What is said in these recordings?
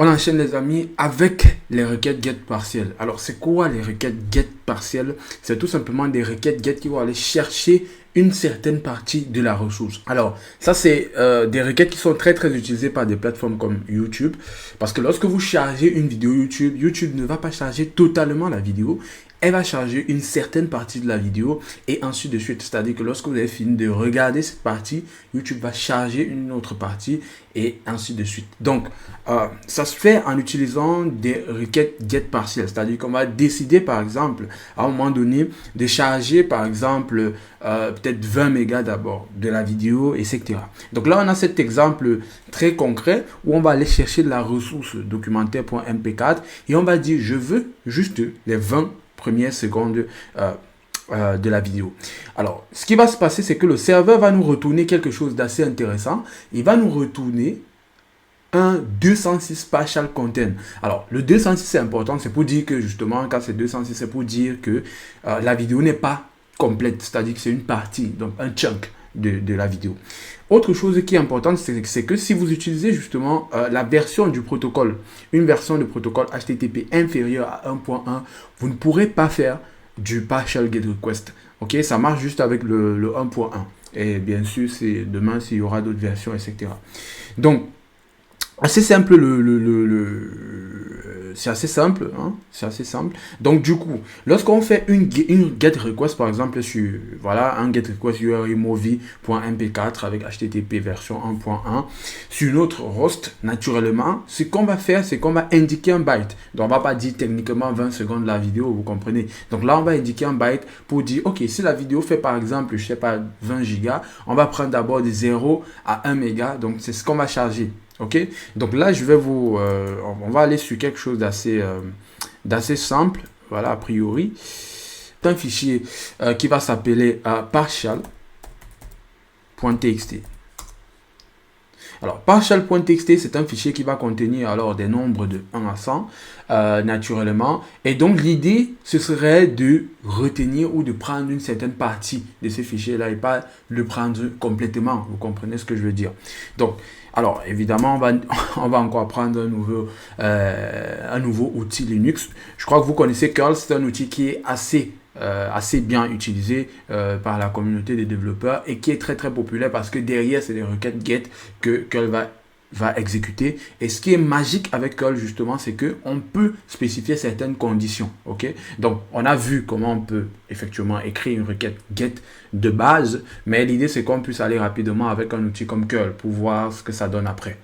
On enchaîne les amis avec les requêtes get partielles. Alors c'est quoi les requêtes get partielles? C'est tout simplement des requêtes get qui vont aller chercher une certaine partie de la ressource. Alors ça c'est des requêtes qui sont très utilisées par des plateformes comme YouTube. Parce que lorsque vous chargez une vidéo YouTube, YouTube ne va pas charger totalement la vidéo. Elle va charger une certaine partie de la vidéo et ainsi de suite. C'est-à-dire que lorsque vous avez fini de regarder cette partie, YouTube va charger une autre partie et ainsi de suite. Donc, ça se fait en utilisant des requêtes get partielles. C'est-à-dire qu'on va décider, par exemple, à un moment donné, de charger, par exemple, peut-être 20 mégas d'abord de la vidéo, etc. Donc là, on a cet exemple très concret où on va aller chercher de la ressource documentaire.mp4 et on va dire, je veux juste les 20 premières secondes de la vidéo. Alors, ce qui va se passer, c'est que le serveur va nous retourner quelque chose d'assez intéressant. Il va nous retourner un 206 partial content. Alors, le 206 c'est important, c'est pour dire que justement, quand c'est 206, c'est pour dire que la vidéo n'est pas complète, c'est-à-dire que c'est une partie, donc un chunk de la vidéo. Autre chose qui est importante, c'est que si vous utilisez justement la version du protocole, une version de protocole HTTP inférieure à 1.1, vous ne pourrez pas faire du partial get request. Ok, ça marche juste avec le 1.1. Et bien sûr, c'est demain s'il y aura d'autres versions, etc. Donc, assez simple c'est assez simple, hein? C'est assez simple. Donc du coup, lorsqu'on fait une get request par exemple sur voilà un get request URL movie.mp4 avec HTTP version 1.1 sur notre host, naturellement, ce qu'on va faire, c'est qu'on va indiquer un byte. Donc on va pas dire techniquement 20 secondes de la vidéo, vous comprenez. Donc là, on va indiquer un byte pour dire OK, si la vidéo fait par exemple, je sais pas 20 gigas, on va prendre d'abord de 0 à 1 méga. Donc c'est ce qu'on va charger. Ok, donc là je vais vous, on va aller sur quelque chose d'assez simple, voilà a priori, c'est un fichier qui va s'appeler partial.txt. Alors, partial.txt, c'est un fichier qui va contenir alors des nombres de 1 à 100, naturellement. Et donc, l'idée, ce serait de retenir ou de prendre une certaine partie de ce fichier-là et pas le prendre complètement. Vous comprenez ce que je veux dire? Donc, alors, évidemment, on va encore prendre un nouveau outil Linux. Je crois que vous connaissez curl, c'est un outil qui est assez bien utilisé par la communauté des développeurs et qui est très populaire parce que derrière c'est des requêtes get que curl va exécuter. Et ce qui est magique avec curl justement, c'est que on peut spécifier certaines conditions. Ok, donc on a vu comment on peut effectivement écrire une requête get de base, mais l'idée c'est qu'on puisse aller rapidement avec un outil comme curl pour voir ce que ça donne après.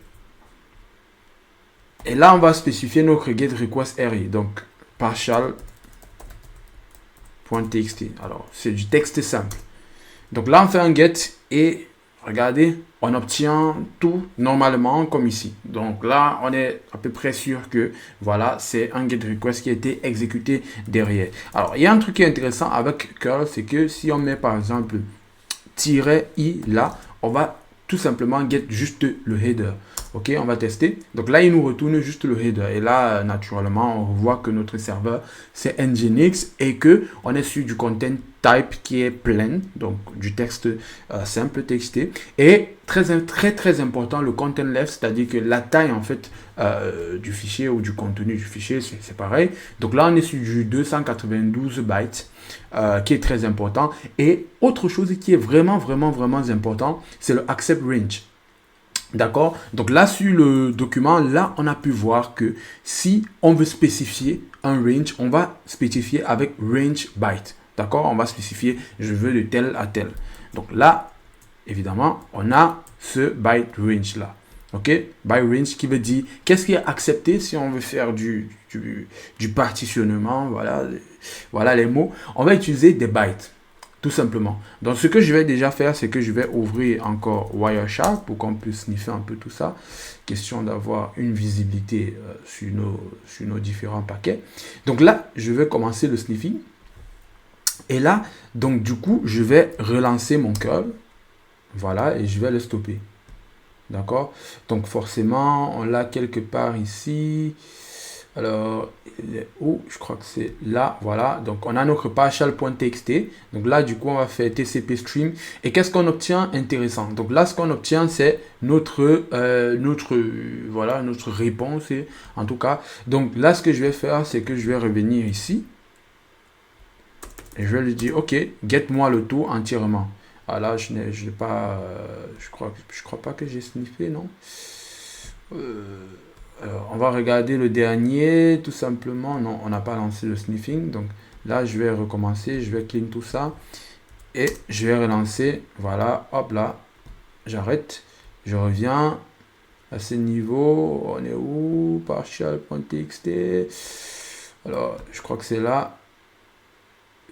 Et là on va spécifier notre get request array, donc partial.txt. Alors, c'est du texte simple. Donc là, on fait un get et regardez, on obtient tout normalement comme ici. Donc là, on est à peu près sûr que voilà, c'est un get request qui a été exécuté derrière. Alors, il y a un truc qui est intéressant avec curl, c'est que si on met par exemple -i là, on va tout simplement get juste le header. Ok, on va tester. Donc là, il nous retourne juste le header. Et là, naturellement, on voit que notre serveur, c'est Nginx et que on est sur du content type qui est plain, donc du texte simple texté. Et très important, le content left, c'est-à-dire que la taille en fait du fichier ou du contenu du fichier, c'est pareil. Donc là, on est sur du 292 bytes. Qui est très important. Et autre chose qui est vraiment important, c'est le accept range. D'accord? Donc là, sur le document, là, on a pu voir que si on veut spécifier un range, on va spécifier avec range byte. D'accord? On va spécifier, je veux de tel à tel. Donc là, évidemment, on a ce byte range là. Ok, by range qui veut dire qu'est-ce qui est accepté si on veut faire du partitionnement, voilà les mots. On va utiliser des bytes, tout simplement. Donc ce que je vais déjà faire, c'est que je vais ouvrir encore Wireshark pour qu'on puisse sniffer un peu tout ça. Question d'avoir une visibilité sur nos différents paquets. Donc là, je vais commencer le sniffing. Et là, donc du coup, je vais relancer mon curl. Voilà, et je vais le stopper. D'accord, donc forcément on l'a quelque part ici. Alors, il est où? Je crois que c'est là, voilà. Donc, on a notre partial.txt. Donc là, du coup, on va faire TCP stream. Et qu'est-ce qu'on obtient? Intéressant. Donc là, ce qu'on obtient, c'est voilà, notre réponse, en tout cas. Donc là, ce que je vais faire, c'est que je vais revenir ici. Et je vais lui dire, OK, get-moi le tout entièrement. Ah là, je n'ai pas, je crois pas que j'ai sniffé, non? Alors, on va regarder le dernier, tout simplement. Non, on n'a pas lancé le sniffing. Donc là, je vais recommencer. Je vais clean tout ça. Et je vais relancer. Voilà, hop là. J'arrête. Je reviens à ce niveau. On est où? Partial.txt. Alors, je crois que c'est là.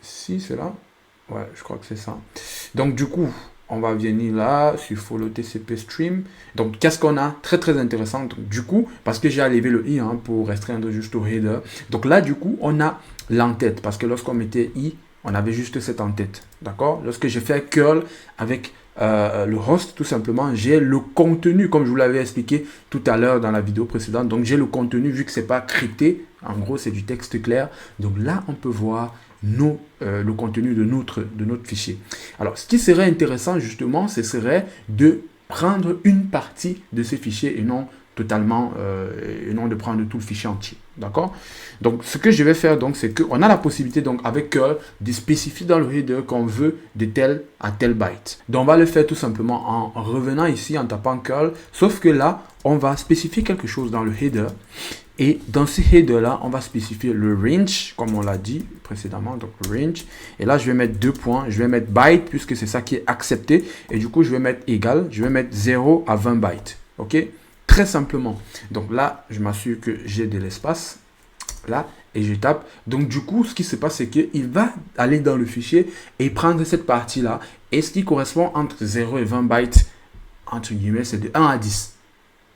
Si, c'est là. Ouais, je crois que c'est ça. Donc, du coup, on va venir là sur follow TCP stream. Donc, qu'est-ce qu'on a? Très, très intéressant. Donc, du coup, parce que j'ai enlevé le i pour restreindre juste au header. Donc là, du coup, on a l'entête. Parce que lorsqu'on mettait i, on avait juste cette entête. D'accord? Lorsque j'ai fait curl avec le host, tout simplement, j'ai le contenu, comme je vous l'avais expliqué tout à l'heure dans la vidéo précédente. Donc, j'ai le contenu, vu que c'est pas crypté. En gros, c'est du texte clair. Donc là, on peut voir le contenu de notre fichier. Alors, ce qui serait intéressant, justement, ce serait de prendre une partie de ces fichiers et non totalement, et non de prendre tout le fichier entier. D'accord? Donc, ce que je vais faire, donc, c'est qu'on a la possibilité, donc, avec curl, de spécifier dans le header qu'on veut de tel à tel byte. Donc, on va le faire tout simplement en revenant ici, en tapant curl, sauf que là, on va spécifier quelque chose dans le header. Et dans ce header là, on va spécifier le range, comme on l'a dit précédemment, donc range. Et là, je vais mettre 2 points, je vais mettre byte, puisque c'est ça qui est accepté. Et du coup, je vais mettre égal, je vais mettre 0 à 20 bytes. OK? Très simplement. Donc là, je m'assure que j'ai de l'espace. Là, et je tape. Donc du coup, ce qui se passe, c'est qu'il va aller dans le fichier et prendre cette partie-là. Et ce qui correspond entre 0 et 20 bytes, entre guillemets, c'est de 1 à 10.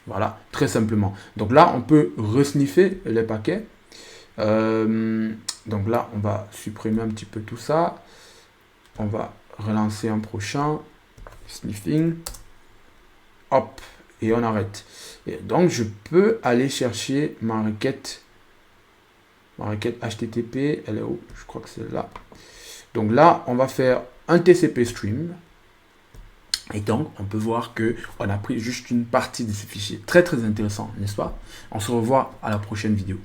Voilà, très simplement. Donc là, on peut resniffer les paquets. Donc là, on va supprimer un petit peu tout ça. On va relancer un prochain. Sniffing. Hop. Et on arrête. Et donc, je peux aller chercher ma requête. Ma requête HTTP. Elle est où? Je crois que c'est là. Donc là, on va faire un TCP stream. Et donc, on peut voir qu'on a pris juste une partie de ces fichiers. Très, très intéressant, n'est-ce pas? On se revoit à la prochaine vidéo.